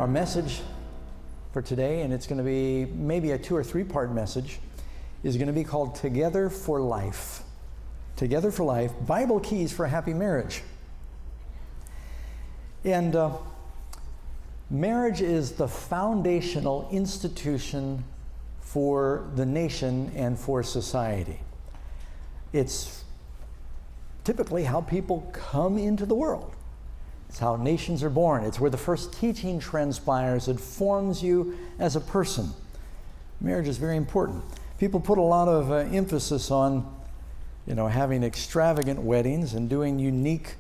Our message for today, and it's going to be maybe a 2 or 3 part message, is going to be called Together for Life. Together for Life, Bible Keys for a Happy Marriage. And marriage is the foundational institution for the nation and for society. It's typically how people come into the world. It's how nations are born. It's where the first teaching transpires. It forms you as a person. Marriage is very important. People put a lot of emphasis on, having extravagant weddings and doing unique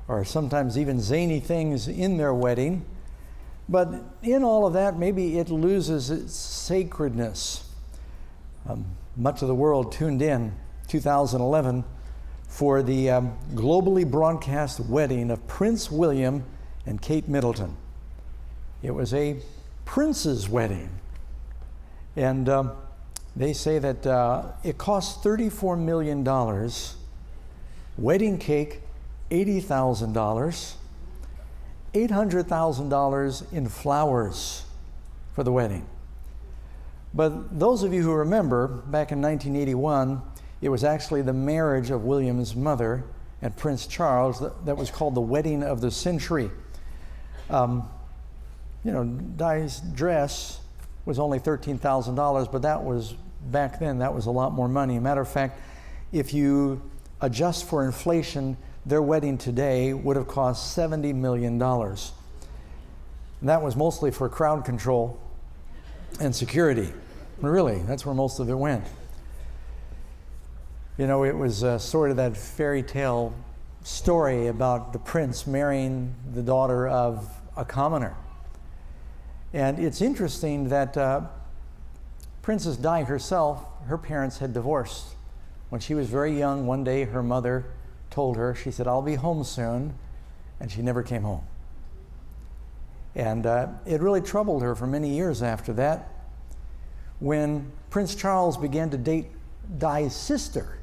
or sometimes even zany things in their wedding. But in all of that, maybe it loses its sacredness. Much of the world tuned in 2011 for the globally broadcast wedding of Prince William and Kate Middleton. It was a prince's wedding. And they say that it cost $34 million, wedding cake $80,000, $800,000 in flowers for the wedding. But those of you who remember, back in 1981, it was actually the marriage of William's mother and Prince Charles that was called the wedding of the century. Di's dress was only $13,000, but that was, back then, that was a lot more money. Matter of fact, if you adjust for inflation, their wedding today would have cost $70 million. And that was mostly for crowd control and security. Really, that's where most of it went. It was sort of that fairy tale story about the prince marrying the daughter of a commoner. And it's interesting that Princess Di herself, her parents had divorced. When she was very young, one day her mother told her, she said, "I'll be home soon," and she never came home. And it really troubled her for many years after that. When Prince Charles began to date Di's sister,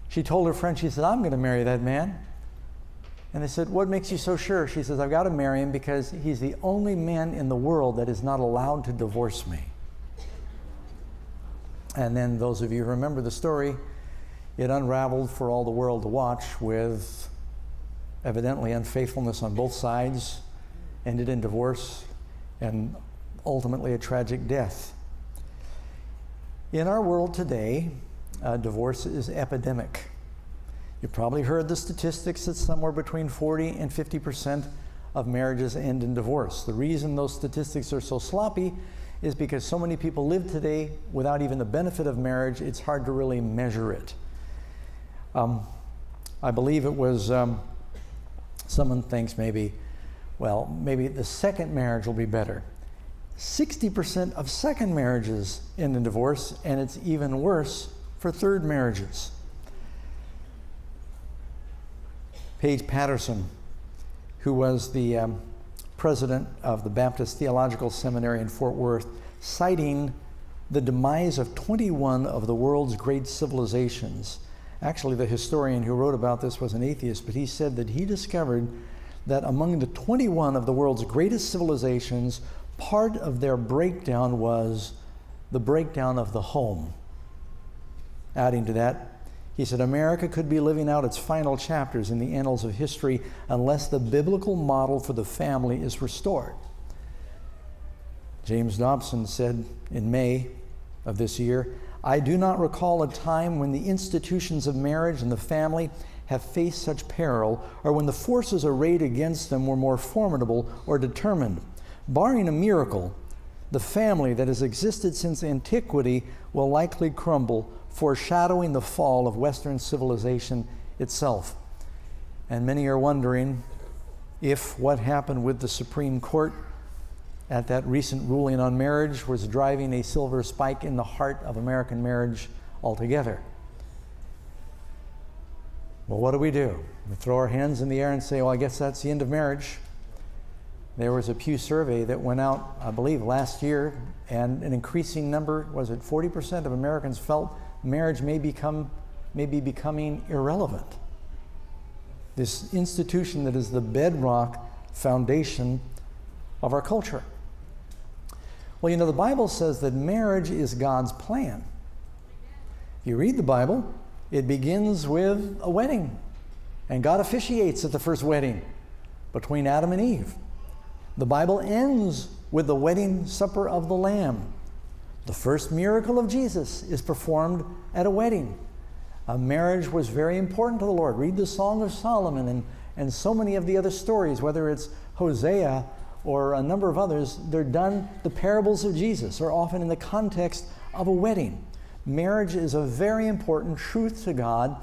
she told her friend, she said, "I'm going to marry that man." And they said, "What makes you so sure?" She says, "I've got to marry him because he's the only man in the world that is not allowed to divorce me." And then those of you who remember the story, it unraveled for all the world to watch, with evidently unfaithfulness on both sides, ended in divorce, and ultimately a tragic death. In our world today, divorce is epidemic. You've probably heard the statistics that somewhere between 40 and 50% of marriages end in divorce. The reason those statistics are so sloppy is because so many people live today without even the benefit of marriage, it's hard to really measure it. I believe it was, someone thinks maybe the second marriage will be better. 60% of second marriages end in divorce, and it's even worse for third marriages. Paige Patterson, who was the president of the Baptist Theological Seminary in Fort Worth, citing the demise of 21 of the world's great civilizations. Actually, the historian who wrote about this was an atheist, but he said that he discovered that among the 21 of the world's greatest civilizations, part of their breakdown was the breakdown of the home. Adding to that, he said, America could be living out its final chapters in the annals of history unless the biblical model for the family is restored. James Dobson said in May of this year, "I do not recall a time when the institutions of marriage and the family have faced such peril, or when the forces arrayed against them were more formidable or determined. Barring a miracle, the family that has existed since antiquity will likely crumble, foreshadowing the fall of Western civilization itself." And many are wondering if what happened with the Supreme Court at that recent ruling on marriage was driving a silver spike in the heart of American marriage altogether. Well, what do? We throw our hands in the air and say, well, I guess that's the end of marriage. There was a Pew survey that went out, I believe, last year, and an increasing number, was it 40% of Americans felt marriage may be becoming irrelevant. This institution that is the bedrock foundation of our culture. Well, the Bible says that marriage is God's plan. If you read the Bible, it begins with a wedding, and God officiates at the first wedding between Adam and Eve. The Bible ends with the wedding supper of the Lamb. The first miracle of Jesus is performed at a wedding. Marriage was very important to the Lord. Read the Song of Solomon and so many of the other stories, whether it's Hosea or a number of others, they're done, the parables of Jesus are often in the context of a wedding. Marriage is a very important truth to God,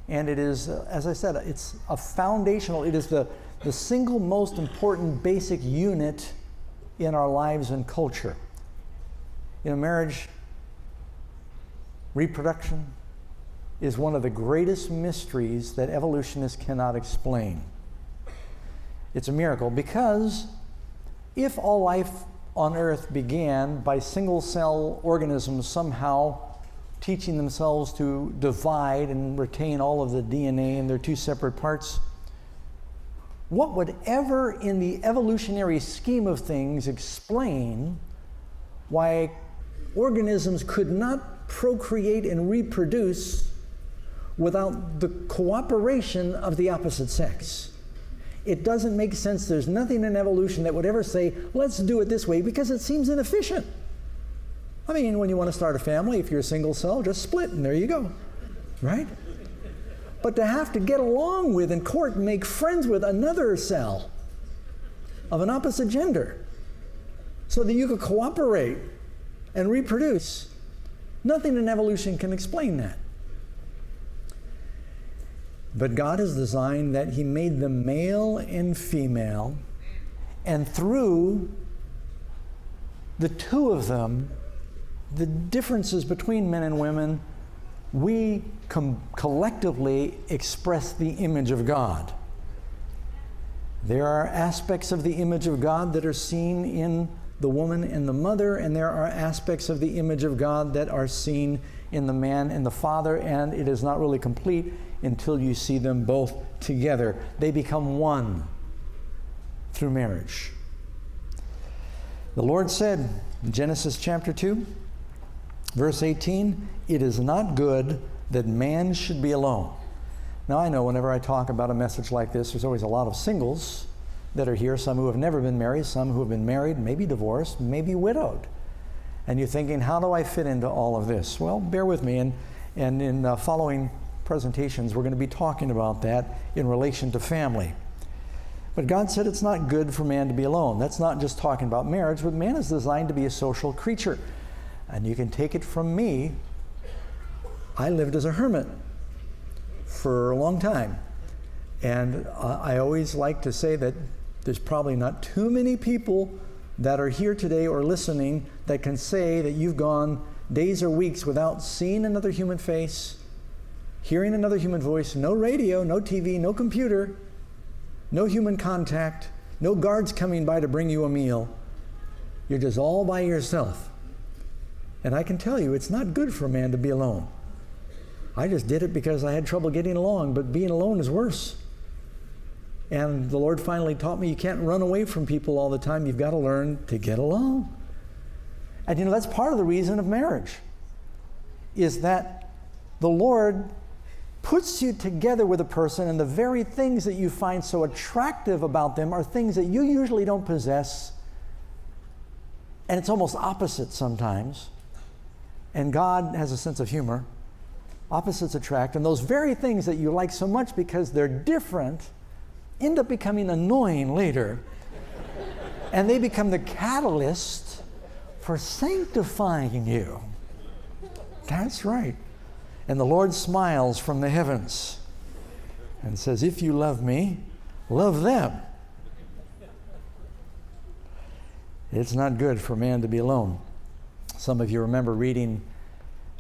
and it is, as I said, it's a foundational, it is the single most important basic unit in our lives and culture. Marriage, reproduction, is one of the greatest mysteries that evolutionists cannot explain. It's a miracle because if all life on Earth began by single-cell organisms somehow teaching themselves to divide and retain all of the DNA in their two separate parts, what would ever in the evolutionary scheme of things explain why organisms could not procreate and reproduce without the cooperation of the opposite sex? It doesn't make sense. There's nothing in evolution that would ever say, let's do it this way, because it seems inefficient. When you want to start a family, if you're a single cell, just split and there you go, right? But to have to get along with and court and make friends with another cell of an opposite gender so that you could cooperate and reproduce, nothing in evolution can explain that. But God has designed that He made them male and female, and through the two of them, the differences between men and women, we collectively express the image of God. There are aspects of the image of God that are seen in the woman and the mother, and there are aspects of the image of God that are seen in the man and the father, and it is not really complete until you see them both together. They become one through marriage. The Lord said in Genesis chapter 2, verse 18, "It is not good that man should be alone." Now I know whenever I talk about a message like this, there's always a lot of singles that are here, some who have never been married, some who have been married, maybe divorced, maybe widowed. And you're thinking, how do I fit into all of this? Well, bear with me, and in following presentations, we're going to be talking about that in relation to family. But God said it's not good for man to be alone. That's not just talking about marriage, but man is designed to be a social creature. And you can take it from me, I lived as a hermit for a long time. And I always like to say that there's probably not too many people that are here today or listening that can say that you've gone days or weeks without seeing another human face, hearing another human voice, no radio, no TV, no computer, no human contact, no guards coming by to bring you a meal. You're just all by yourself. And I can tell you, it's not good for a man to be alone. I just did it because I had trouble getting along, but being alone is worse. And the Lord finally taught me you can't run away from people all the time. You've got to learn to get along. And that's part of the reason of marriage, is that the Lord puts you together with a person, and the very things that you find so attractive about them are things that you usually don't possess, and it's almost opposite sometimes. And God has a sense of humor. Opposites attract, and those very things that you like so much because they're different end up becoming annoying later. And they become the catalyst for sanctifying you. That's right. And the Lord smiles from the heavens and says, if you love me, love them. It's not good for man to be alone. Some of you remember reading,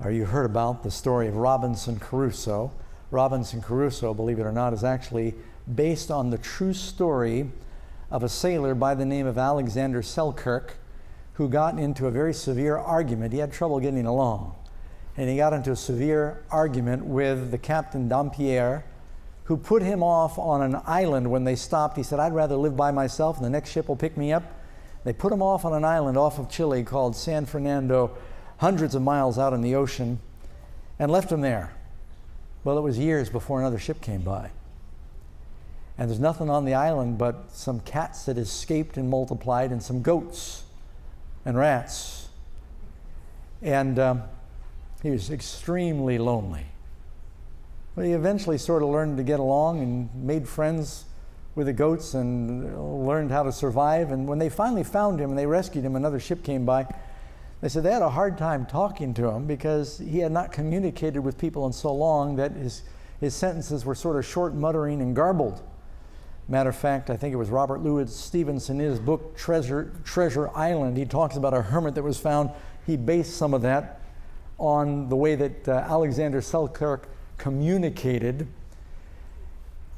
or you heard about the story of Robinson Caruso. Robinson Caruso, believe it or not, is actually based on the true story of a sailor by the name of Alexander Selkirk, who got into a very severe argument. He had trouble getting along. And he got into a severe argument with the Captain Dampier, who put him off on an island when they stopped. He said, I'd rather live by myself and the next ship will pick me up They put him off on an island off of Chile called San Fernando, hundreds of miles out in the ocean, and left him there. Well, it was years before another ship came by. And there's nothing on the island but some cats that escaped and multiplied, and some goats and rats. And he was extremely lonely. But he eventually sort of learned to get along and made friends with the goats and learned how to survive. And when they finally found him and they rescued him, another ship came by. They said they had a hard time talking to him because he had not communicated with people in so long that his sentences were sort of short, muttering, and garbled. Matter of fact, I think it was Robert Louis Stevenson in his book Treasure Island. He talks about a hermit that was found. He based some of that on the way that Alexander Selkirk communicated.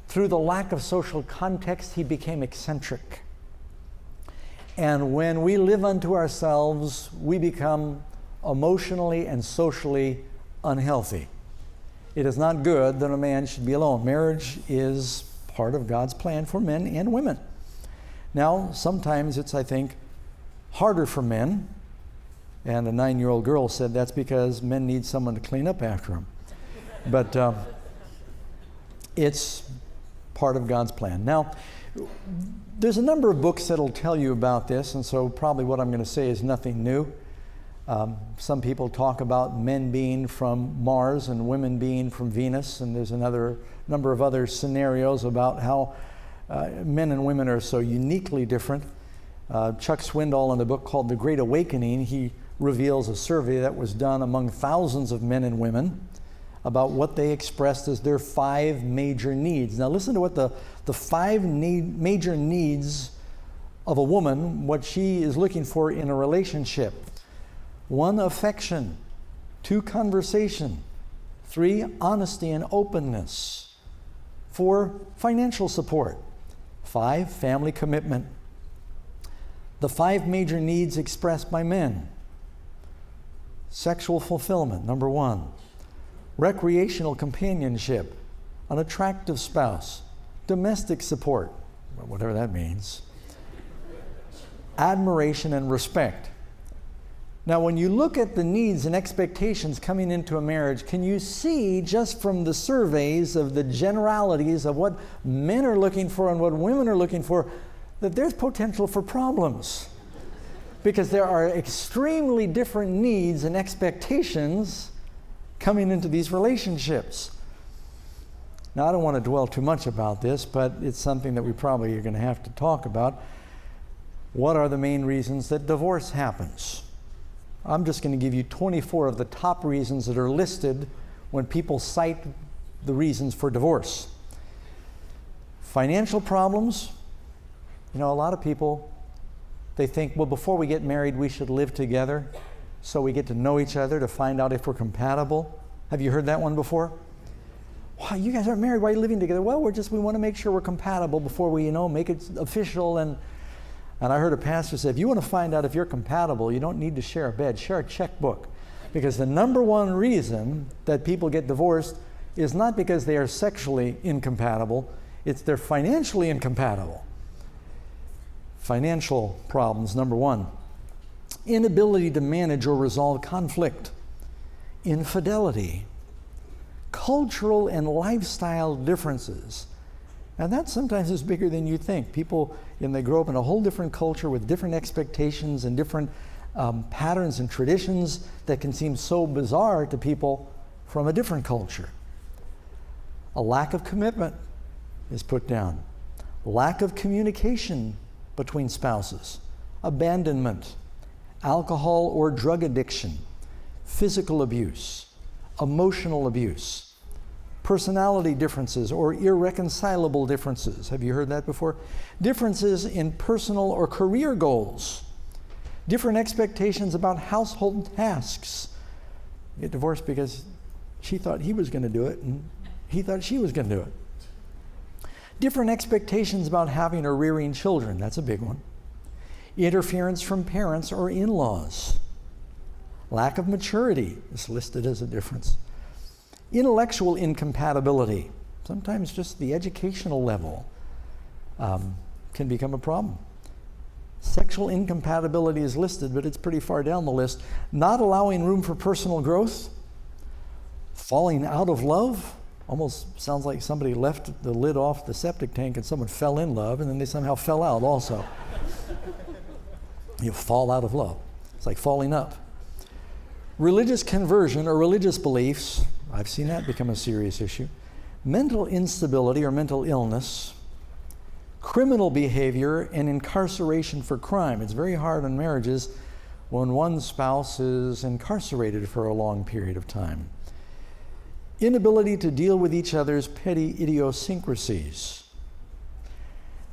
Through the lack of social context, he became eccentric. And when we live unto ourselves, we become emotionally and socially unhealthy. It is not good that a man should be alone. Marriage is part of God's plan for men and women. Now, sometimes it's, I think, harder for men. And a 9-year-old girl said that's because men need someone to clean up after them. But it's part of God's plan. Now, there's a number of books that'll tell you about this, and so probably what I'm going to say is nothing new. Some people talk about men being from Mars and women being from Venus, and there's another number of other scenarios about how men and women are so uniquely different. Chuck Swindoll, in the book called The Great Awakening, he reveals a survey that was done among thousands of men and women about what they expressed as their 5 major needs. Now listen to what the 5 major needs of a woman, what she is looking for in a relationship. 1, affection. 2, conversation. 3, honesty and openness. 4, financial support. 5, family commitment. The 5 major needs expressed by men. Sexual fulfillment, number 1. Recreational companionship, an attractive spouse, domestic support, whatever that means, admiration and respect. Now, when you look at the needs and expectations coming into a marriage, can you see just from the surveys of the generalities of what men are looking for and what women are looking for, that there's potential for problems? Because there are extremely different needs and expectations coming into these relationships. Now, I don't want to dwell too much about this, but it's something that we probably are going to have to talk about. What are the main reasons that divorce happens? I'm just going to give you 24 of the top reasons that are listed when people cite the reasons for divorce. Financial problems. You know, a lot of people, they think, well, before we get married, we should live together so we get to know each other to find out if we're compatible. Have you heard that one before? Wow, you guys aren't married, why are you living together? Well, we want to make sure we're compatible before we, make it official. And I heard a pastor say, if you want to find out if you're compatible, you don't need to share a bed, share a checkbook. Because the number one reason that people get divorced is not because they are sexually incompatible, it's they're financially incompatible. Financial problems, number 1. Inability to manage or resolve conflict. Infidelity. Cultural and lifestyle differences. And that sometimes is bigger than you think. People, they grow up in a whole different culture with different expectations and different patterns and traditions that can seem so bizarre to people from a different culture. A lack of commitment is put down. Lack of communication between spouses. Abandonment. Alcohol or drug addiction. Physical abuse. Emotional abuse. Personality differences or irreconcilable differences. Have you heard that before? Differences in personal or career goals. Different expectations about household tasks. You get divorced because she thought he was going to do it and he thought she was going to do it. Different expectations about having or rearing children. That's a big one. Interference from parents or in-laws. Lack of maturity is listed as a difference. Intellectual incompatibility. Sometimes just the educational level can become a problem. Sexual incompatibility is listed, but it's pretty far down the list. Not allowing room for personal growth, falling out of love. Almost sounds like somebody left the lid off the septic tank and someone fell in love and then they somehow fell out also. You fall out of love. It's like falling up. Religious conversion or religious beliefs, I've seen that become a serious issue. Mental instability or mental illness. Criminal behavior and incarceration for crime. It's very hard on marriages when one spouse is incarcerated for a long period of time. Inability to deal with each other's petty idiosyncrasies.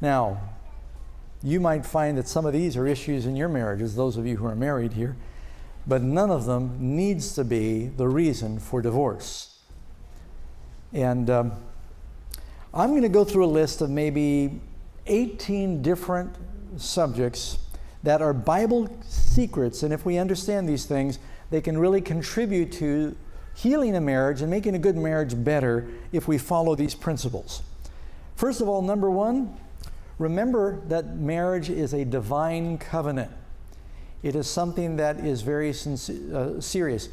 Now, you might find that some of these are issues in your marriages, those of you who are married here, but none of them needs to be the reason for divorce. And I'm going to go through a list of maybe 18 different subjects that are Bible secrets, and if we understand these things, they can really contribute to healing a marriage and making a good marriage better if we follow these principles. First of all, number one, remember that marriage is a divine covenant. It is something that is very serious.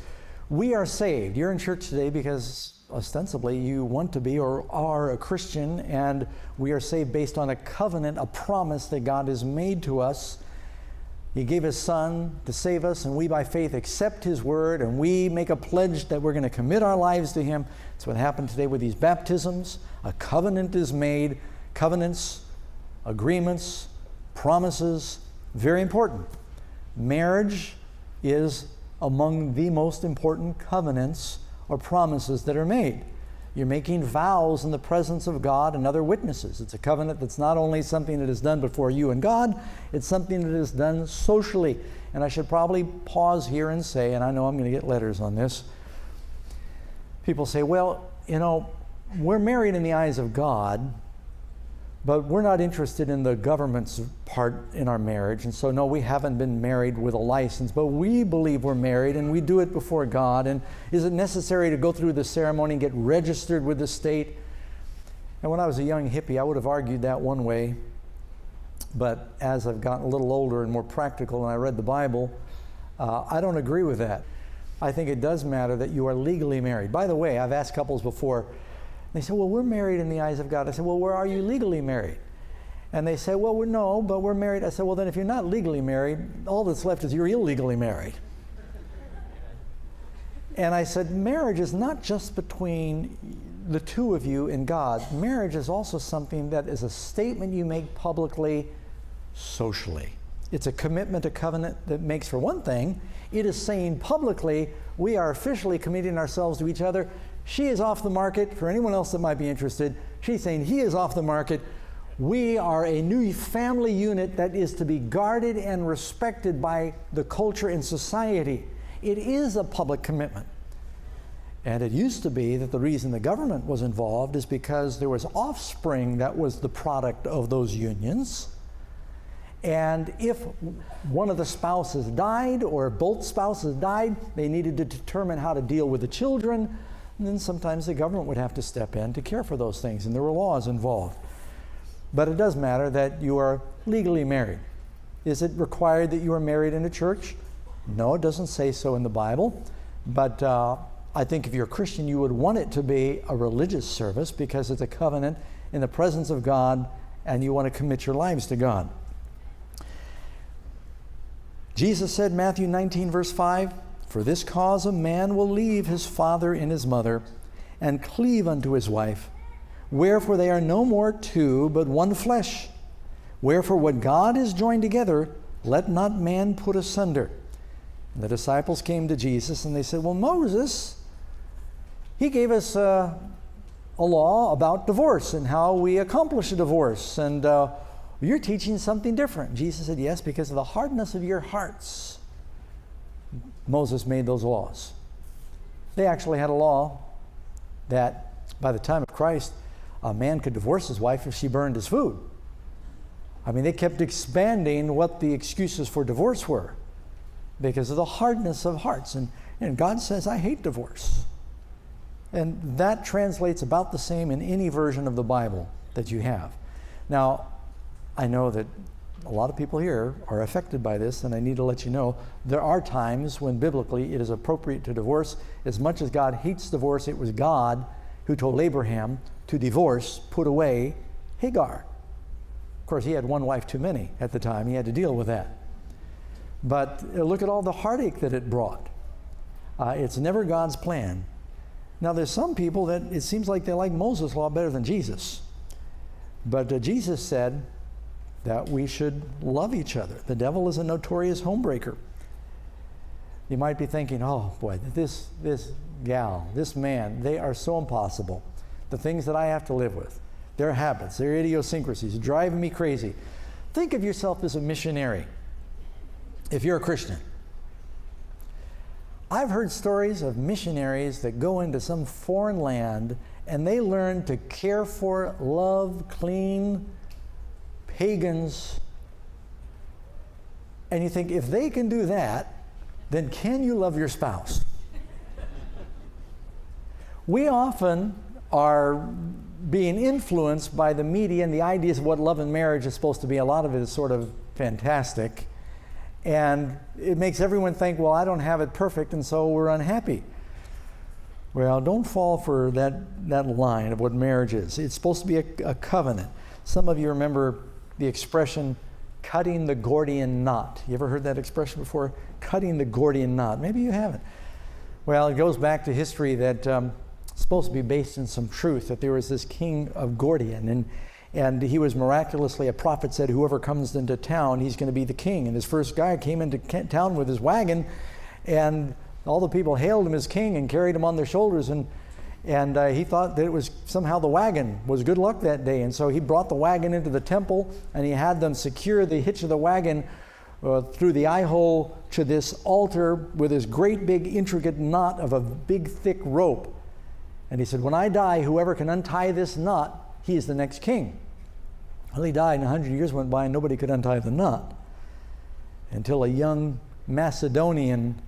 We are saved. You're in church today because ostensibly you want to be or are a Christian, and we are saved based on a covenant, a promise that God has made to us. He gave His Son to save us, and we by faith accept His word, and we make a pledge that we're going to commit our lives to Him. That's what happened today with these baptisms. A covenant is made. Covenants, agreements, promises, very important. Marriage is among the most important covenants or promises that are made. You're making vows in the presence of God and other witnesses. It's a covenant that's not only something that is done before you and God, it's something that is done socially. And I should probably pause here and say, and I know I'm going to get letters on this, people say, well, you know, we're married in the eyes of God, but we're not interested in the government's part in our marriage. And so, no, we haven't been married with a license, but we believe we're married and we do it before God. And is it necessary to go through the ceremony and get registered with the state? And when I was a young hippie, I would have argued that one way. But as I've gotten a little older and more practical and I read the Bible, I don't agree with that. I think it does matter that you are legally married. By the way, I've asked couples before, they say, well, we're married in the eyes of God. I said, well, where are you legally married? And they say, well, no, but we're married. I said, well, then if you're not legally married, all that's left is you're illegally married. And I said, marriage is not just between the two of you and God. Marriage is also something that is a statement you make publicly, socially. It's a commitment, a covenant that makes, for one thing, it is saying publicly, we are officially committing ourselves to each other. She is off the market. For anyone else that might be interested, she's saying he is off the market. We are a new family unit that is to be guarded and respected by the culture and society. It is a public commitment. And it used to be that the reason the government was involved is because there was offspring that was the product of those unions. And if one of the spouses died or both spouses died, they needed to determine how to deal with the children. And then sometimes the government would have to step in to care for those things, and there were laws involved. But it does matter that you are legally married. Is it required that you are married in a church? No, it doesn't say so in the Bible. But I think if you're a Christian, you would want it to be a religious service because it's a covenant in the presence of God, and you want to commit your lives to God. Jesus said, Matthew 19, verse 5, for this cause a man will leave his father and his mother, and cleave unto his wife. Wherefore they are no more two, but one flesh. Wherefore what God has joined together, let not man put asunder. And the disciples came to Jesus, and they said, well, Moses, he gave us a law about divorce and how we accomplish a divorce. And you're teaching something different. Jesus said, yes, because of the hardness of your hearts. Moses made those laws. They actually had a law that by the time of Christ, a man could divorce his wife if she burned his food. I mean, they kept expanding what the excuses for divorce were because of the hardness of hearts. And God says, I hate divorce. And that translates about the same in any version of the Bible that you have. Now, I know that a lot of people here are affected by this, and I need to let you know there are times when biblically it is appropriate to divorce. As much as God hates divorce, it was God who told Abraham to divorce, put away Hagar. Of course, he had one wife too many at the time. He had to deal with that. But look at all the heartache that it brought. It's never God's plan. Now, there's some people that it seems like they like Moses' law better than Jesus. But Jesus said that we should love each other. The devil is a notorious homebreaker. You might be thinking, oh boy, this gal, this man, they are so impossible. The things that I have to live with, their habits, their idiosyncrasies, driving me crazy. Think of yourself as a missionary if you're a Christian. I've heard stories of missionaries that go into some foreign land and they learn to care for, love, clean pagans. And you think, if they can do that, then can you love your spouse? We often are being influenced by the media and the ideas of what love and marriage is supposed to be. A lot of it is sort of fantastic. And it makes everyone think, well, I don't have it perfect, and so we're unhappy. Well, don't fall for that line of what marriage is. It's supposed to be a covenant. Some of you remember the expression, cutting the Gordian knot. You ever heard that expression before? Cutting the Gordian knot. Maybe you haven't. Well, it goes back to history that it's supposed to be based in some truth, that there was this king of Gordian, and he was miraculously, a prophet said, whoever comes into town, he's going to be the king. And his first guy came into town with his wagon, and all the people hailed him as king and carried him on their shoulders. And he thought that it was somehow the wagon was good luck that day. And so he brought the wagon into the temple, and he had them secure the hitch of the wagon through the eye hole to this altar with this great big intricate knot of a big thick rope. And he said, when I die, whoever can untie this knot, he is the next king. Well, he died, and 100 years went by, and nobody could untie the knot until a young Macedonian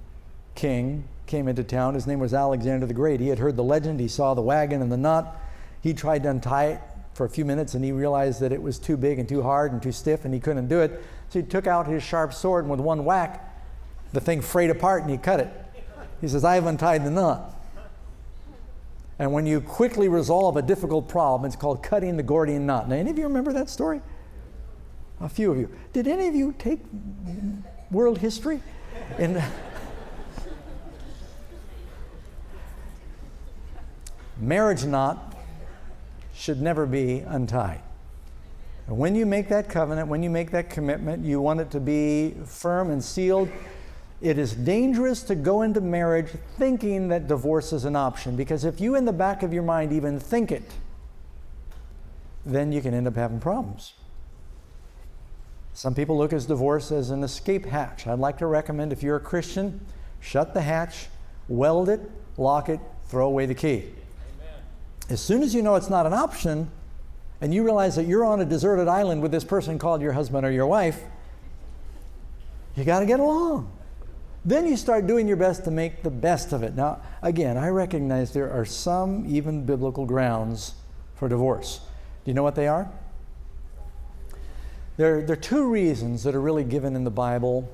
king came into town. His name was Alexander the Great. He had heard the legend. He saw the wagon and the knot. He tried to untie it for a few minutes, and he realized that it was too big and too hard and too stiff, and he couldn't do it. So he took out his sharp sword, and with one whack, the thing frayed apart, and he cut it. He says, I have untied the knot. And when you quickly resolve a difficult problem, it's called cutting the Gordian knot. Now, any of you remember that story? A few of you. Did any of you take world history? Marriage knot should never be untied. And when you make that covenant, when you make that commitment, you want it to be firm and sealed. It is dangerous to go into marriage thinking that divorce is an option, because if you in the back of your mind even think it, then you can end up having problems. Some people look at divorce as an escape hatch. I'd like to recommend, if you're a Christian, shut the hatch, weld it, lock it, throw away the key. Amen. As soon as you know it's not an option, and you realize that you're on a deserted island with this person called your husband or your wife, you got to get along. Then you start doing your best to make the best of it. Now, again, I recognize there are some even biblical grounds for divorce. Do you know what they are? There are two reasons that are really given in the Bible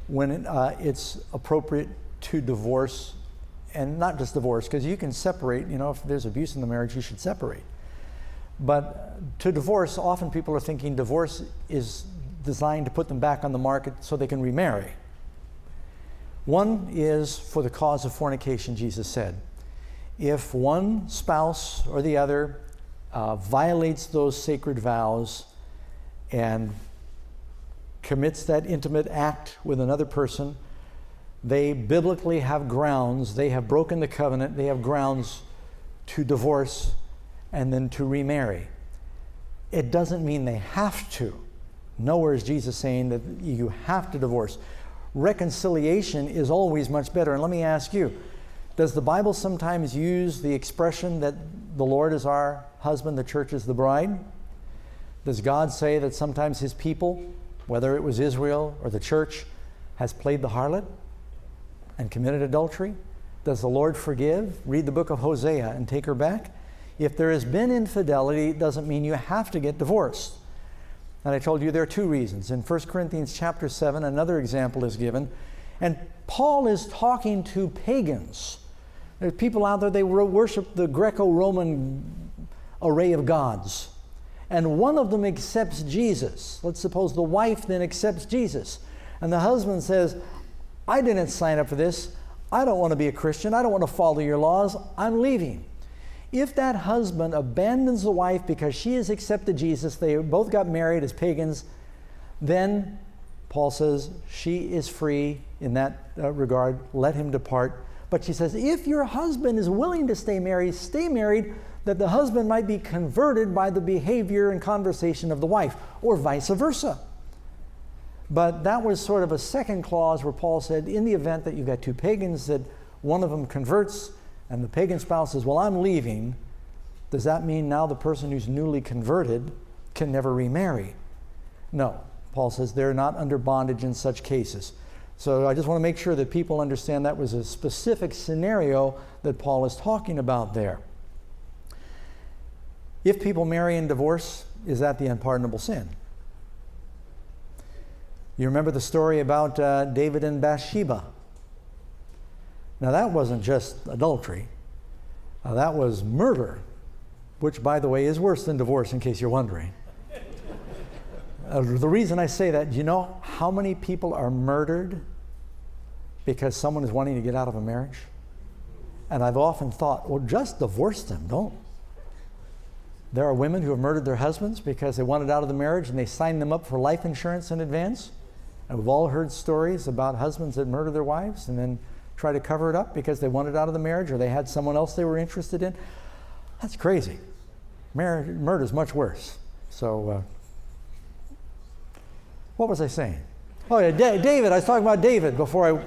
when it's appropriate to divorce, and not just divorce, because you can separate. You know, if there's abuse in the marriage, you should separate. But to divorce, often people are thinking divorce is designed to put them back on the market so they can remarry. One is for the cause of fornication, Jesus said. If one spouse or the other violates those sacred vows and commits that intimate act with another person, they biblically have grounds. They have broken the covenant. They have grounds to divorce and then to remarry. It doesn't mean they have to. Nowhere is Jesus saying that you have to divorce. Reconciliation is always much better. And let me ask you, does the Bible sometimes use the expression that the Lord is our husband, the church is the bride? Does God say that sometimes his people, whether it was Israel or the church, has played the harlot and committed adultery? Does the Lord forgive? Read the book of Hosea and take her back. If there has been infidelity, it doesn't mean you have to get divorced. And I told you there are two reasons. In 1 Corinthians chapter 7, another example is given. And Paul is talking to pagans. There's people out there, they worship the Greco-Roman array of gods. And one of them accepts Jesus. Let's suppose the wife then accepts Jesus. And the husband says, I didn't sign up for this. I don't want to be a Christian. I don't want to follow your laws. I'm leaving. If that husband abandons the wife because she has accepted Jesus, they both got married as pagans, then Paul says she is free in that regard. Let him depart. But she says, if your husband is willing to stay married, that the husband might be converted by the behavior and conversation of the wife, or vice versa. But that was sort of a second clause where Paul said, in the event that you've got two pagans, that one of them converts and the pagan spouse says, well, I'm leaving, does that mean now the person who's newly converted can never remarry? No. Paul says they're not under bondage in such cases. So I just want to make sure that people understand that was a specific scenario that Paul is talking about there. If people marry and divorce, is that the unpardonable sin? You remember the story about David and Bathsheba. Now that wasn't just adultery. That was murder, which, by the way, is worse than divorce, in case you're wondering. The reason I say that, do you know how many people are murdered because someone is wanting to get out of a marriage? And I've often thought, well, just divorce them, don't. There are women who have murdered their husbands because they wanted out of the marriage and they signed them up for life insurance in advance. And we've all heard stories about husbands that murder their wives and then try to cover it up because they wanted out of the marriage or they had someone else they were interested in. That's crazy. Murder is much worse. So, what was I saying? Oh yeah, David. I was talking about David before I...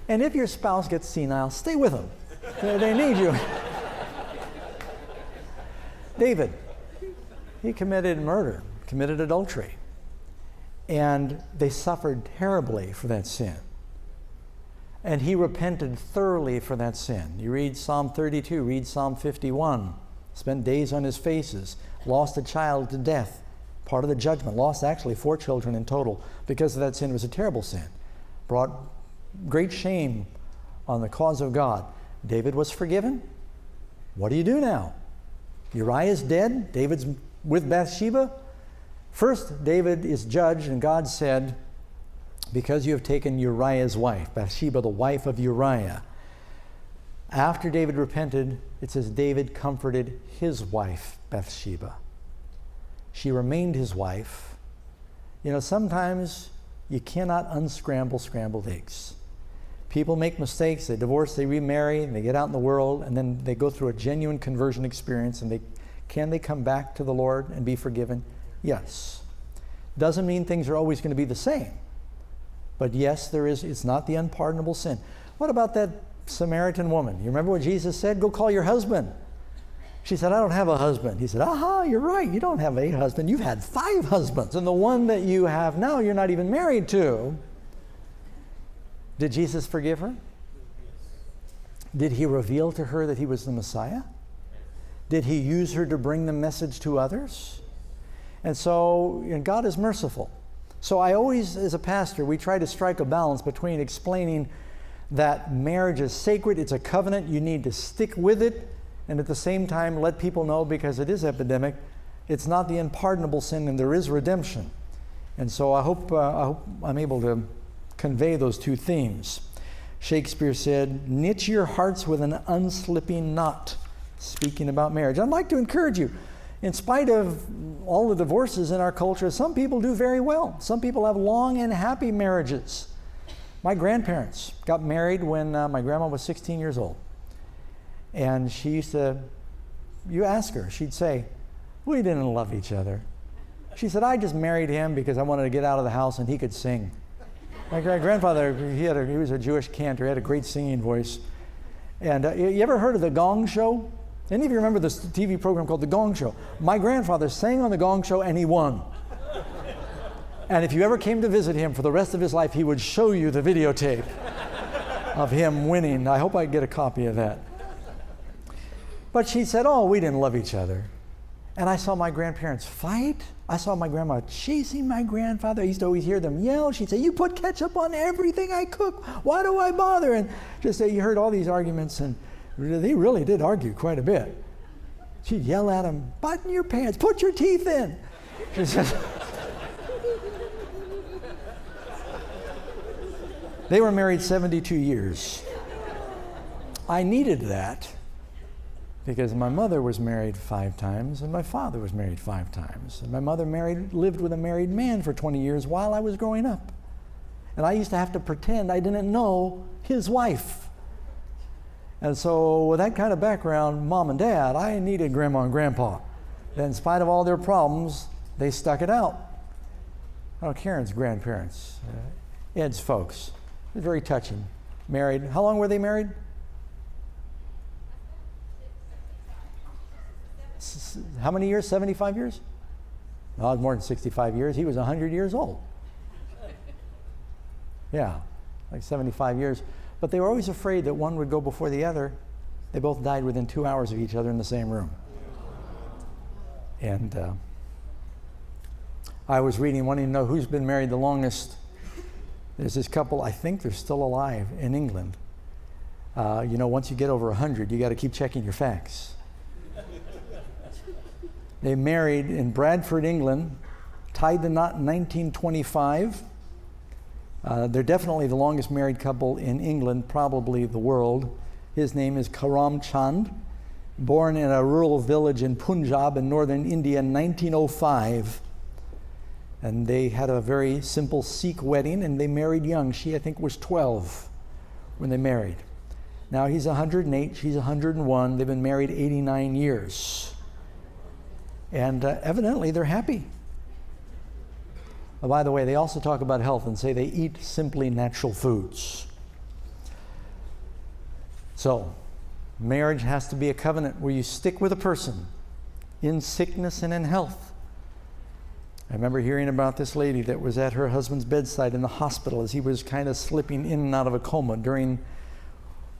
And if your spouse gets senile, stay with them. They need you. David, he committed murder, committed adultery. And they suffered terribly for that sin. And he repented thoroughly for that sin. You read Psalm 32, read Psalm 51. Spent days on his faces, lost a child to death, part of the judgment, lost actually 4 children in total because of that sin. It was a terrible sin. Brought great shame on the cause of God. David was forgiven. What do you do now? Uriah is dead. David's with Bathsheba. First, David is judged, and God said, because you have taken Uriah's wife, Bathsheba, the wife of Uriah. After David repented, it says David comforted his wife, Bathsheba. She remained his wife. You know, sometimes you cannot unscramble scrambled eggs. People make mistakes, they divorce, they remarry, and they get out in the world, and then they go through a genuine conversion experience, and can they come back to the Lord and be forgiven? Yes. Doesn't mean things are always going to be the same. But yes, it's not the unpardonable sin. What about that Samaritan woman? You remember what Jesus said? Go call your husband. She said, I don't have a husband. He said, aha, you're right. You don't have a husband. You've had 5 husbands. And the one that you have now, you're not even married to. Did Jesus forgive her? Did he reveal to her that he was the Messiah? Did he use her to bring the message to others? And so God is merciful. So I always, as a pastor, we try to strike a balance between explaining that marriage is sacred, it's a covenant, you need to stick with it, and at the same time let people know, because it is epidemic, it's not the unpardonable sin and there is redemption. And so I hope I'm able to convey those two themes. Shakespeare said, knit your hearts with an unslipping knot, speaking about marriage. I'd like to encourage you. In spite of all the divorces in our culture, some people do very well. Some people have long and happy marriages. My grandparents got married when my grandma was 16 years old. And she used to, you ask her, she'd say, we didn't love each other. She said, I just married him because I wanted to get out of the house and he could sing. My grandfather, he was a Jewish cantor, he had a great singing voice. And you ever heard of The Gong Show? Any of you remember this TV program called The Gong Show? My grandfather sang on The Gong Show and he won. And if you ever came to visit him for the rest of his life, he would show you the videotape of him winning. I hope I get a copy of that. But she said, oh, we didn't love each other. And I saw my grandparents fight. I saw my grandma chasing my grandfather. I used to always hear them yell. She'd say, "You put ketchup on everything I cook. Why do I bother?" And just say, you heard all these arguments, and they really did argue quite a bit. She'd yell at him, "Button your pants, put your teeth in." She said, they were married 72 years. I needed that because my mother was married 5 times and my father was married 5 times. And my mother lived with a married man for 20 years while I was growing up. And I used to have to pretend I didn't know his wife. And so with that kind of background, Mom and Dad, I needed Grandma and Grandpa. And in spite of all their problems, they stuck it out. Oh, Karen's grandparents, Ed's folks, it was very touching. Married, how long were they married? How many years? 75 years? No, it was more than 65 years. He was 100 years old. Yeah, like 75 years. But they were always afraid that one would go before the other. They both died within 2 hours of each other in the same room. And I was reading, wanting to know who's been married the longest. There's this couple, I think they're still alive in England. Once you get over 100, you got to keep checking your facts. They married in Bradford, England, tied the knot in 1925. They're definitely the longest married couple in England, probably the world. His name is Karam Chand, born in a rural village in Punjab in northern India in 1905. And they had a very simple Sikh wedding, and they married young. She, I think, was 12 when they married. Now he's 108, she's 101. They've been married 89 years. And evidently they're happy. Oh, by the way, they also talk about health and say they eat simply natural foods. So, marriage has to be a covenant where you stick with a person in sickness and in health. I remember hearing about this lady that was at her husband's bedside in the hospital as he was kind of slipping in and out of a coma during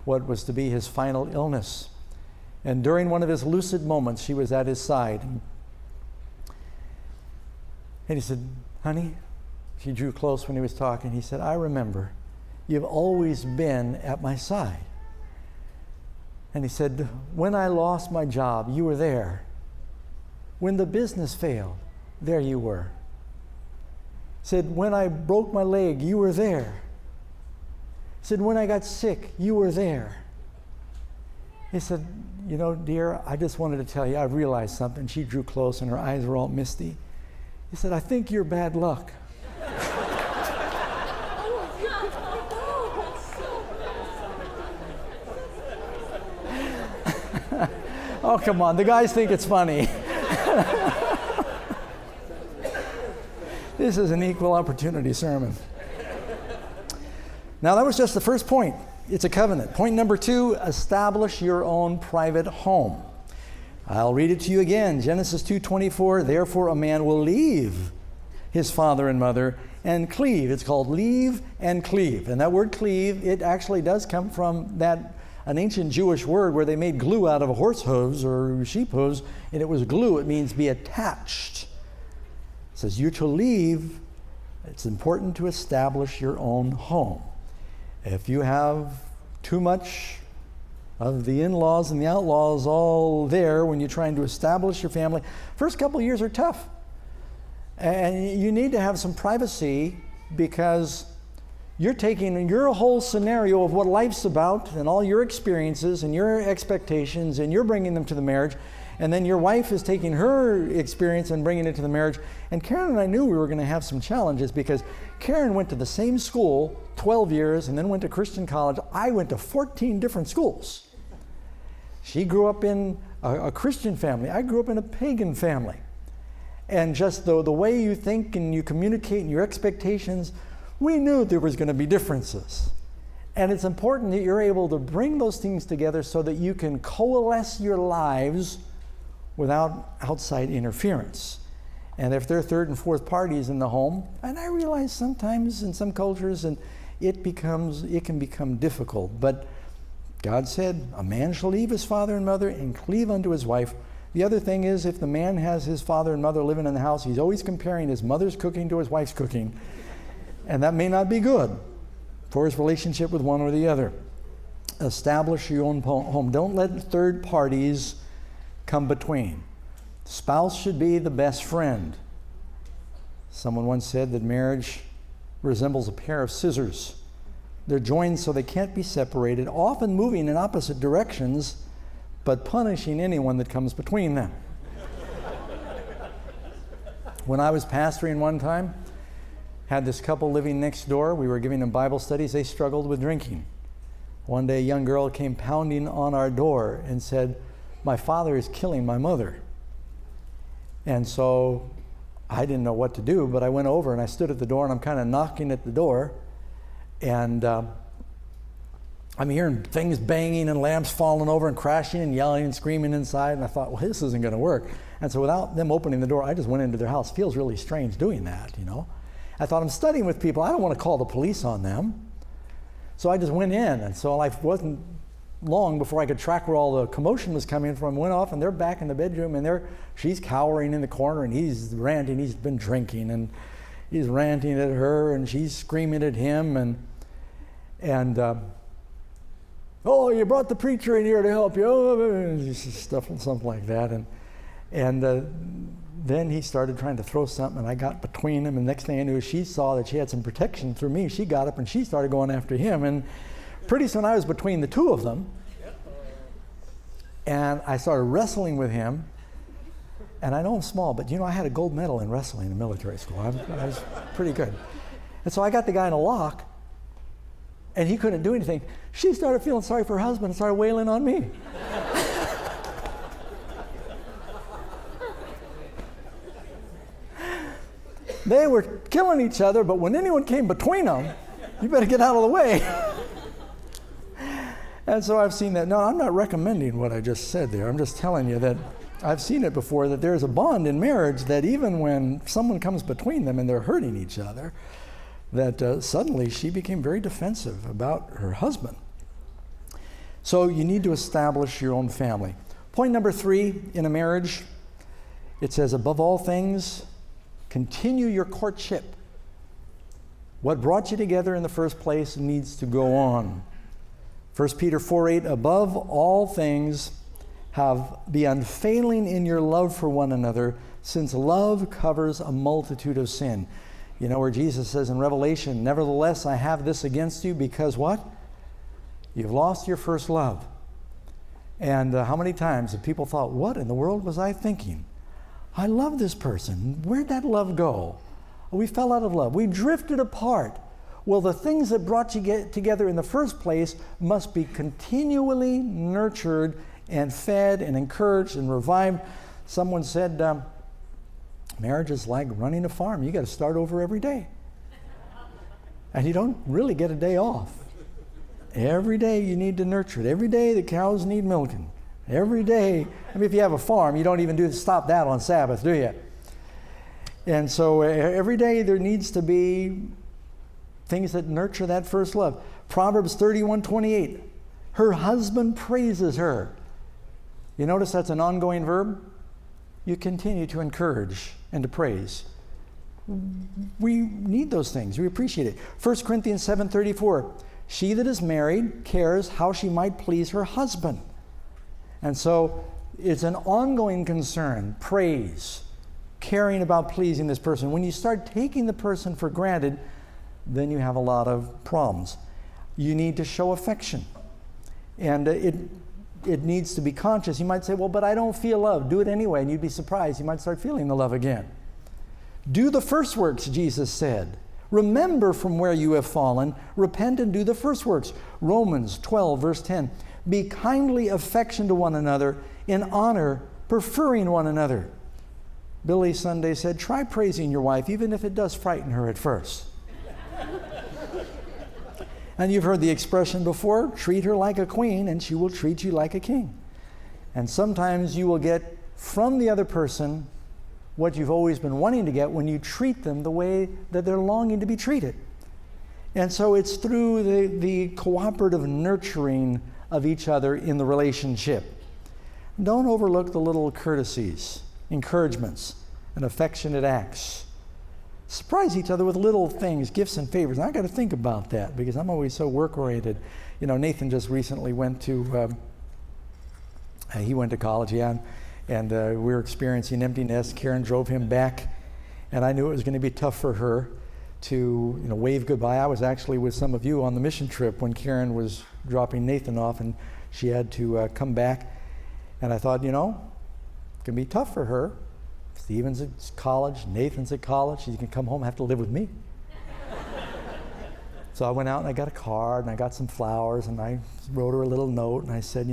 what was to be his final illness. And during one of his lucid moments, she was at his side. And he said, "Honey," she drew close when he was talking. He said, "I remember, you've always been at my side." And he said, "When I lost my job, you were there. When the business failed, there you were." He said, "When I broke my leg, you were there." He said, "When I got sick, you were there." He said, "Dear, I just wanted to tell you, I realized something." She drew close and her eyes were all misty. He said, "I think you're bad luck." Oh, come on, the guys think it's funny. This is an equal opportunity sermon. Now, that was just the first point. It's a covenant. Point number 2, establish your own private home. I'll read it to you again. Genesis 2:24, "Therefore a man will leave his father and mother and cleave." It's called leave and cleave. And that word cleave, it actually does come from an ancient Jewish word where they made glue out of horse hooves or sheep hooves, and it was glue. It means be attached. It says you're to leave. It's important to establish your own home. If you have too much of the in-laws and the outlaws all there when you're trying to establish your family, first couple of years are tough. And you need to have some privacy because you're taking your whole scenario of what life's about and all your experiences and your expectations, and you're bringing them to the marriage. And then your wife is taking her experience and bringing it to the marriage. And Karen and I knew we were going to have some challenges because Karen went to the same school 12 years and then went to Christian college. I went to 14 different schools. She grew up in a Christian family. I grew up in a pagan family. And just the way you think and you communicate and your expectations, we knew there was going to be differences. And it's important that you're able to bring those things together so that you can coalesce your lives without outside interference. And if there are third and fourth parties in the home, and I realize sometimes in some cultures and it can become difficult, but God said, "A man shall leave his father and mother and cleave unto his wife." The other thing is, if the man has his father and mother living in the house, he's always comparing his mother's cooking to his wife's cooking. And that may not be good for his relationship with one or the other. Establish your own home. Don't let third parties come between. Spouse should be the best friend. Someone once said that marriage resembles a pair of scissors. They're joined so they can't be separated, often moving in opposite directions, but punishing anyone that comes between them. When I was pastoring one time, had this couple living next door. We were giving them Bible studies. They struggled with drinking. One day, a young girl came pounding on our door and said, "My father is killing my mother." And so I didn't know what to do, but I went over and I stood at the door and I'm kind of knocking at the door. And I'm hearing things banging and lamps falling over and crashing and yelling and screaming inside. And I thought, well, this isn't going to work. And so without them opening the door, I just went into their house. Feels really strange doing that, you know. I thought, I'm studying with people. I don't want to call the police on them. So I just went in. And so life wasn't long before I could track where all the commotion was coming from. Went off and they're back in the bedroom and she's cowering in the corner and he's ranting. He's been drinking and he's ranting at her and she's screaming at him and oh, you brought the preacher in here to help you, stuff, something like that. And then he started trying to throw something, and I got between them. And next thing I knew, she saw that she had some protection through me. She got up and she started going after him. And pretty soon I was between the two of them. And I started wrestling with him. And I know I'm small, but you know, I had a gold medal in wrestling in military school. I was pretty good. And so I got the guy in a lock, and he couldn't do anything. She started feeling sorry for her husband and started wailing on me. They were killing each other, but when anyone came between them, you better get out of the way. And so I've seen that. No, I'm not recommending what I just said there. I'm just telling you that I've seen it before, that there's a bond in marriage that even when someone comes between them and they're hurting each other, that suddenly she became very defensive about her husband. So you need to establish your own family. Point number 3 in a marriage, it says, above all things, continue your courtship. What brought you together in the first place needs to go on. 1 Peter 4:8, above all things, be unfailing in your love for one another, since love covers a multitude of sin. You know where Jesus says in Revelation, nevertheless, I have this against you because what? You've lost your first love. And how many times have people thought, what in the world was I thinking? I love this person. Where'd that love go? We fell out of love. We drifted apart. Well, the things that brought you together in the first place must be continually nurtured and fed and encouraged and revived. Someone said, marriage is like running a farm. You got to start over every day. And you don't really get a day off. Every day you need to nurture it. Every day the cows need milking. Every day, I mean, if you have a farm, you don't even stop that on Sabbath, do you? And so every day there needs to be things that nurture that first love. Proverbs 31:28, her husband praises her. You notice that's an ongoing verb? You continue to encourage and to praise. We need those things. We appreciate it. 1 Corinthians 7:34, she that is married cares how she might please her husband. And so it's an ongoing concern, praise, caring about pleasing this person. When you start taking the person for granted, then you have a lot of problems. You need to show affection. And it needs to be conscious. You might say, well, but I don't feel love. Do it anyway, and you'd be surprised. You might start feeling the love again. Do the first works, Jesus said. Remember from where you have fallen. Repent and do the first works. Romans 12, verse 10. Be kindly affectioned to one another, in honor, preferring one another. Billy Sunday said, try praising your wife, even if it does frighten her at first. And you've heard the expression before, treat her like a queen and she will treat you like a king. And sometimes you will get from the other person what you've always been wanting to get when you treat them the way that they're longing to be treated. And so it's through the cooperative nurturing of each other in the relationship. Don't overlook the little courtesies, encouragements, and affectionate acts. Surprise each other with little things, gifts and favors. And I got to think about that because I'm always so work-oriented. You know, Nathan just recently went to college, yeah, and we were experiencing Emptynest. Karen drove him back, and I knew it was going to be tough for her to, wave goodbye. I was actually with some of you on the mission trip when Karen was dropping Nathan off, and she had to come back. And I thought, it's going to be tough for her. Stephen's at college, Nathan's at college. She's going to come home and have to live with me. So I went out and I got a card and I got some flowers and I wrote her a little note and I said,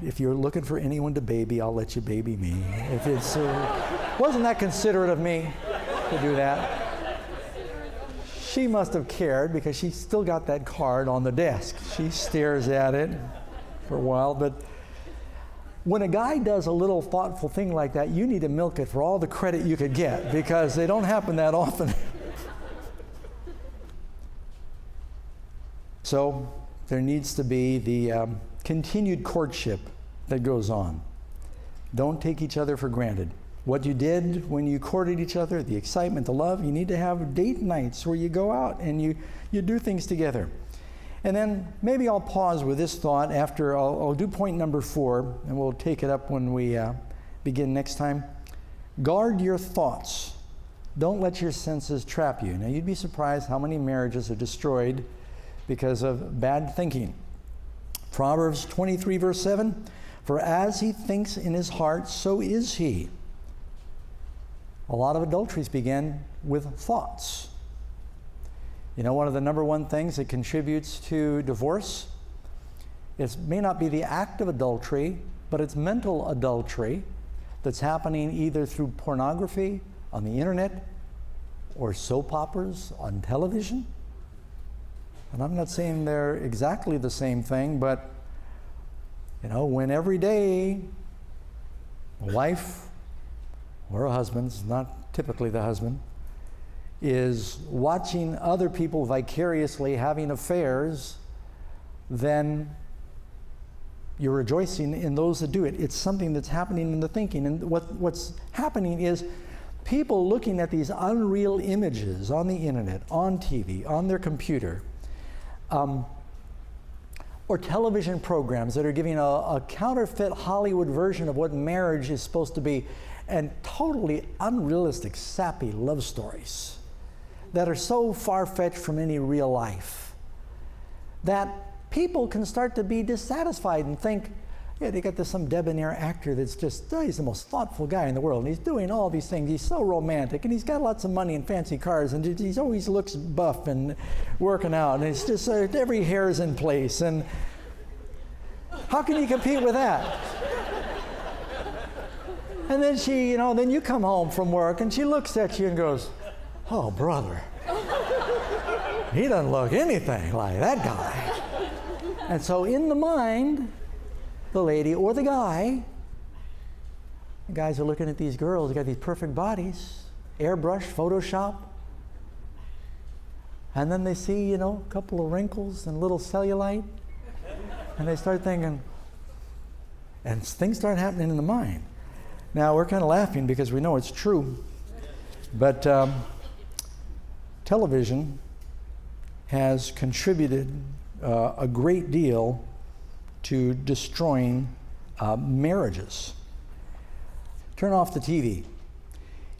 if you're looking for anyone to baby, I'll let you baby me. If it's wasn't that considerate of me to do that? She must have cared because she still got that card on the desk. She stares at it for a while, but when a guy does a little thoughtful thing like that, you need to milk it for all the credit you could get because they don't happen that often. So there needs to be the continued courtship that goes on. Don't take each other for granted. What you did when you courted each other, the excitement, the love, you need to have date nights where you go out and you do things together. And then maybe I'll pause with this thought after I'll do point number 4, and we'll take it up when we begin next time. Guard your thoughts. Don't let your senses trap you. Now, you'd be surprised how many marriages are destroyed because of bad thinking. Proverbs 23, verse 7, for as he thinks in his heart, so is he. A lot of adulteries begin with thoughts. One of the number one things that contributes to divorce, it may not be the act of adultery, but it's mental adultery that's happening either through pornography on the internet or soap operas on television. And I'm not saying they're exactly the same thing, but when every day a wife or a husband, it's not typically the husband, is watching other people vicariously having affairs, then you're rejoicing in those that do it. It's something that's happening in the thinking. And what's happening is people looking at these unreal images on the internet, on TV, on their computer, or television programs that are giving a counterfeit Hollywood version of what marriage is supposed to be, and totally unrealistic, sappy love stories that are so far-fetched from any real life that people can start to be dissatisfied and think, yeah, they got some debonair actor that's just, he's the most thoughtful guy in the world, and he's doing all these things, he's so romantic, and he's got lots of money and fancy cars, and he always looks buff and working out, and it's just every hair is in place, and how can you compete with that? And then then you come home from work, and she looks at you and goes, oh, brother, he doesn't look anything like that guy. And so in the mind, the lady or the guys are looking at these girls, they got these perfect bodies, airbrush, Photoshop, and then they see, a couple of wrinkles and a little cellulite, and they start thinking, and things start happening in the mind. Now, we're kind of laughing because we know it's true, but television has contributed a great deal to destroying marriages. Turn off the TV.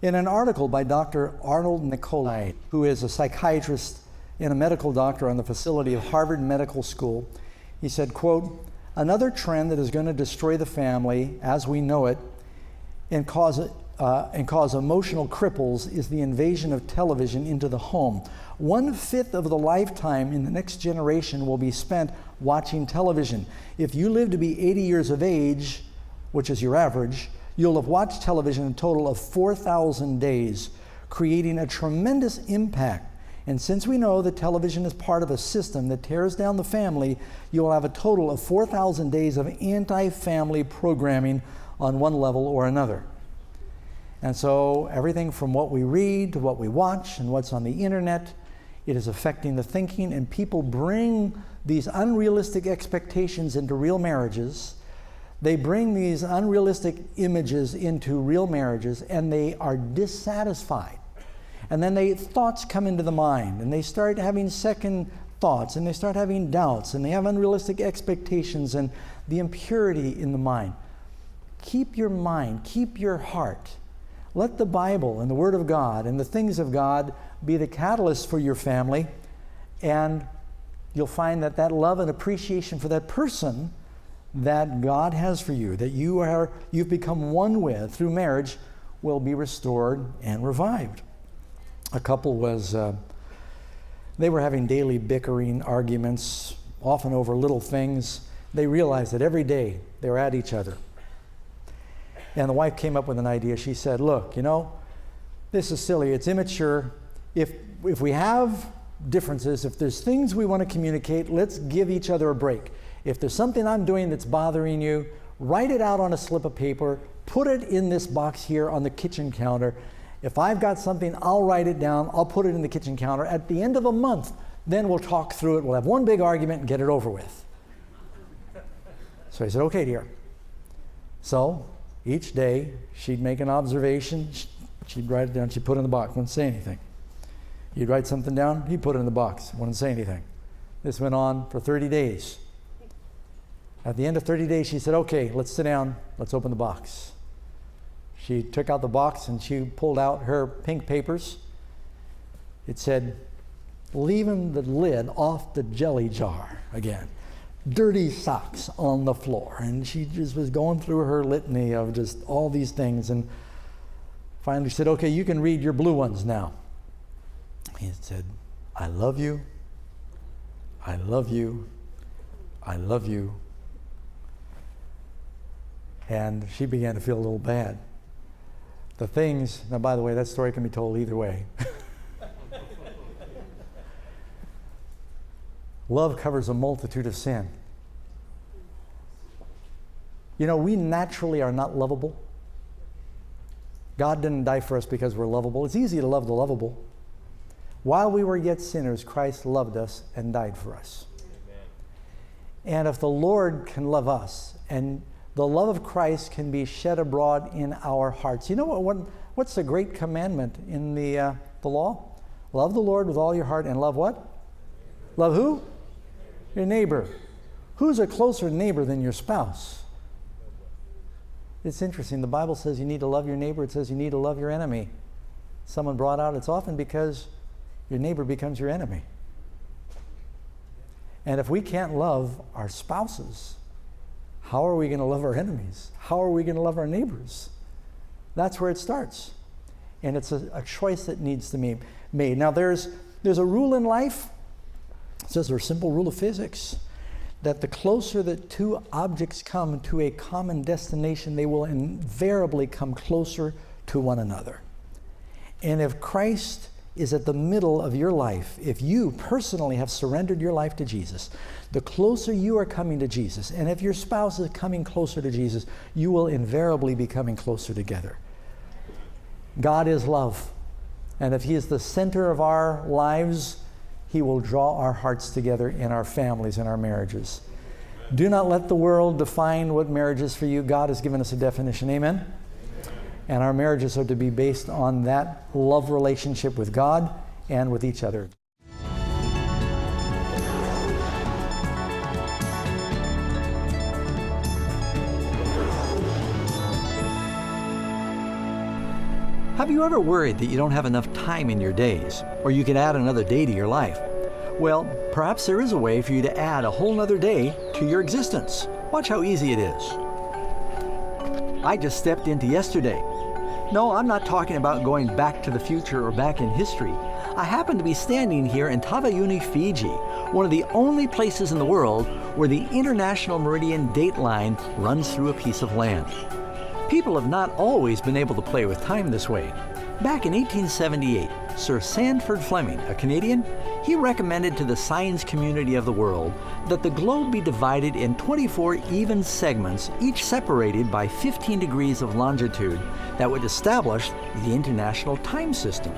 In an article by Dr. Arnold Nicolai, who is a psychiatrist and a medical doctor on the facility of Harvard Medical School, he said, quote, another trend that is going to destroy the family as we know it and cause emotional cripples is the invasion of television into the home. 1/5 of the lifetime in the next generation will be spent watching television. If you live to be 80 years of age, which is your average, you'll have watched television a total of 4,000 days, creating a tremendous impact. And since we know that television is part of a system that tears down the family, you'll have a total of 4,000 days of anti-family programming on one level or another. And so everything from what we read to what we watch and what's on the internet, it is affecting the thinking, and people bring these unrealistic expectations into real marriages They bring these unrealistic images into real marriages, and they are dissatisfied. And then thoughts come into the mind, and they start having second thoughts, and they start having doubts, and they have unrealistic expectations and the impurity in the mind. Keep your mind, keep your heart. Let the Bible and the Word of God and the things of God be the catalyst for your family, and you'll find that that love and appreciation for that person that God has for you, that you've become one with through marriage, will be restored and revived. A couple they were having daily bickering arguments, often over little things. They realized that every day they were at each other. And the wife came up with an idea. She said, look, this is silly, it's immature. If we have differences, if there's things we want to communicate, let's give each other a break. If there's something I'm doing that's bothering you, write it out on a slip of paper, put it in this box here on the kitchen counter. If I've got something, I'll write it down, I'll put it in the kitchen counter. At the end of a month, then we'll talk through it. We'll have one big argument and get it over with. So I said, okay, dear. So each day she'd make an observation, she'd write it down, she'd put it in the box, wouldn't say anything. You'd write something down, he'd put it in the box, wouldn't say anything. This went on for 30 days. At the end of 30 days, she said, okay, let's sit down, let's open the box. She took out the box and she pulled out her pink papers. It said, leaving the lid off the jelly jar again. Dirty socks on the floor. And she just was going through her litany of just all these things, and finally said, okay, you can read your blue ones now. He said, I love you, I love you, I love you. And she began to feel a little bad. The things, now by the way, that story can be told either way. Love covers a multitude of sin. We naturally are not lovable. God didn't die for us because we're lovable. It's easy to love the lovable. While we were yet sinners, Christ loved us and died for us. Amen. And if the Lord can love us, and the love of Christ can be shed abroad in our hearts. What's the great commandment in the law? Love the Lord with all your heart, and love what? Love who? Your neighbor. Who's a closer neighbor than your spouse? It's interesting. The Bible says you need to love your neighbor. It says you need to love your enemy. Someone brought out, it's often because your neighbor becomes your enemy. And if we can't love our spouses, how are we going to love our enemies? How are we going to love our neighbors? That's where it starts. And it's a choice that needs to be made. Now there's a rule in life. It says there's a simple rule of physics, that the closer that two objects come to a common destination, they will invariably come closer to one another. And if Christ is at the middle of your life, if you personally have surrendered your life to Jesus, the closer you are coming to Jesus, and if your spouse is coming closer to Jesus, you will invariably be coming closer together. God is love. And if He is the center of our lives, He will draw our hearts together in our families and our marriages. Do not let the world define what marriage is for you. God has given us a definition. Amen? And our marriages are to be based on that love relationship with God and with each other. Have you ever worried that you don't have enough time in your days, or you can add another day to your life? Well, perhaps there is a way for you to add a whole nother day to your existence. Watch how easy it is. I just stepped into yesterday. No, I'm not talking about going back to the future or back in history. I happen to be standing here in Taveuni, Fiji, one of the only places in the world where the International Meridian date line runs through a piece of land. People have not always been able to play with time this way. Back in 1878, Sir Sandford Fleming, a Canadian, he recommended to the science community of the world that the globe be divided in 24 even segments, each separated by 15 degrees of longitude, that would establish the International Time System.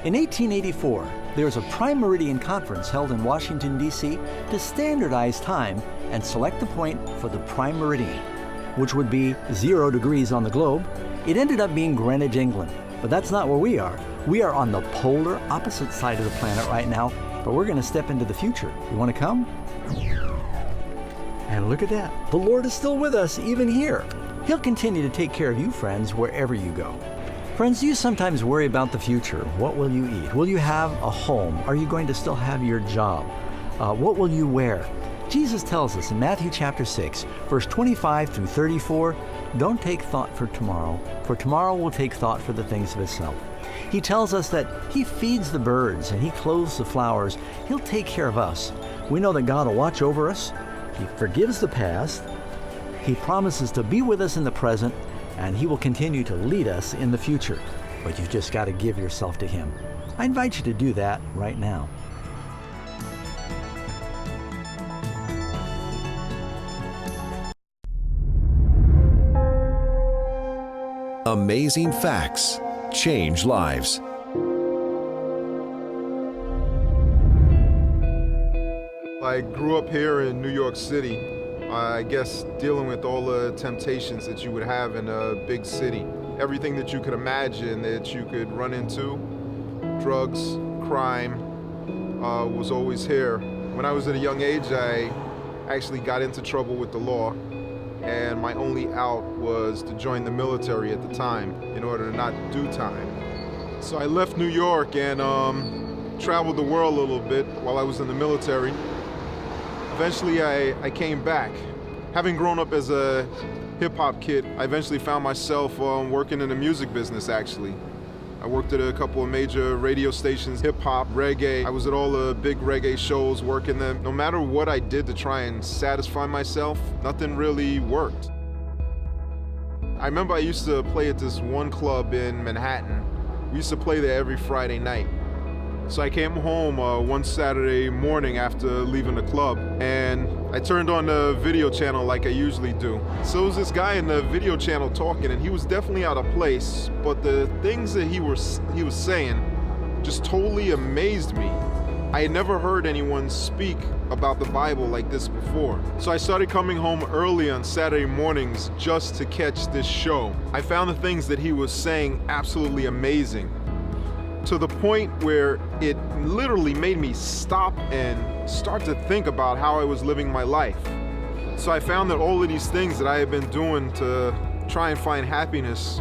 In 1884, there was a Prime Meridian Conference held in Washington, D.C. to standardize time and select the point for the Prime Meridian. which would be 0 degrees on the globe, it ended up being Greenwich, England. But that's not where we are. We are on the polar opposite side of the planet right now, but we're going to step into the future. You want to come? And look at that. The Lord is still with us, even here. He'll continue to take care of you, friends, wherever you go. Friends, do you sometimes worry about the future? What will you eat? Will you have a home? Are you going to still have your job? What will you wear? Jesus tells us in Matthew chapter 6, verse 25 through 34, don't take thought for tomorrow will take thought for the things of itself. He tells us that He feeds the birds and He clothes the flowers. He'll take care of us. We know that God will watch over us. He forgives the past. He promises to be with us in the present, and He will continue to lead us in the future. But you've just got to give yourself to Him. I invite you to do that right now. Amazing facts change lives. I grew up here in New York City. I guess dealing with all the temptations that you would have in a big city. Everything that you could imagine that you could run into, drugs, crime, was always here. When I was at a young age, I actually got into trouble with the law, and my only out was to join the military at the time in order to not do time. So I left New York and traveled the world a little bit while I was in the military. Eventually I came back. Having grown up as a hip-hop kid, I eventually found myself working in the music business, actually. I worked at a couple of major radio stations, hip-hop, reggae. I was at all the big reggae shows, working them. No matter what I did to try and satisfy myself, nothing really worked. I remember I used to play at this one club in Manhattan. We used to play there every Friday night. So I came home one Saturday morning after leaving the club, and I turned on the video channel like I usually do. So it was this guy in the video channel talking, and he was definitely out of place, but the things that he was saying just totally amazed me. I had never heard anyone speak about the Bible like this before. So I started coming home early on Saturday mornings just to catch this show. I found the things that he was saying absolutely amazing, to the point where it literally made me stop and start to think about how I was living my life. So I found that all of these things that I had been doing to try and find happiness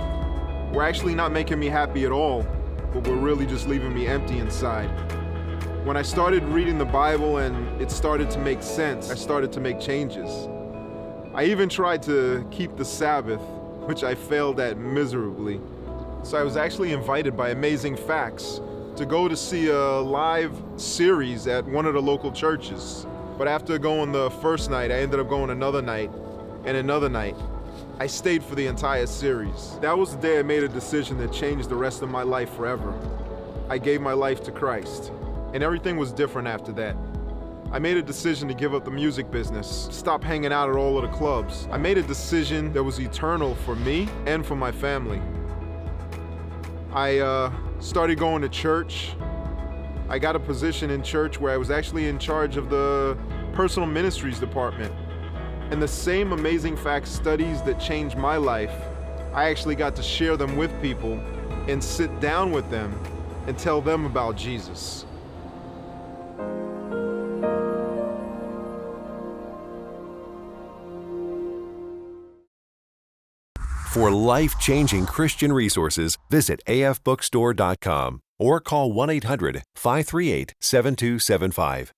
were actually not making me happy at all, but were really just leaving me empty inside. When I started reading the Bible and it started to make sense, I started to make changes. I even tried to keep the Sabbath, which I failed at miserably. So I was actually invited by Amazing Facts to go to see a live series at one of the local churches. But after going the first night, I ended up going another night and another night. I stayed for the entire series. That was the day I made a decision that changed the rest of my life forever. I gave my life to Christ, and everything was different after that. I made a decision to give up the music business, stop hanging out at all of the clubs. I made a decision that was eternal for me and for my family. I started going to church. I got a position in church where I was actually in charge of the personal ministries department. And the same Amazing Facts studies that changed my life, I actually got to share them with people and sit down with them and tell them about Jesus. For life-changing Christian resources, visit afbookstore.com or call 1-800-538-7275.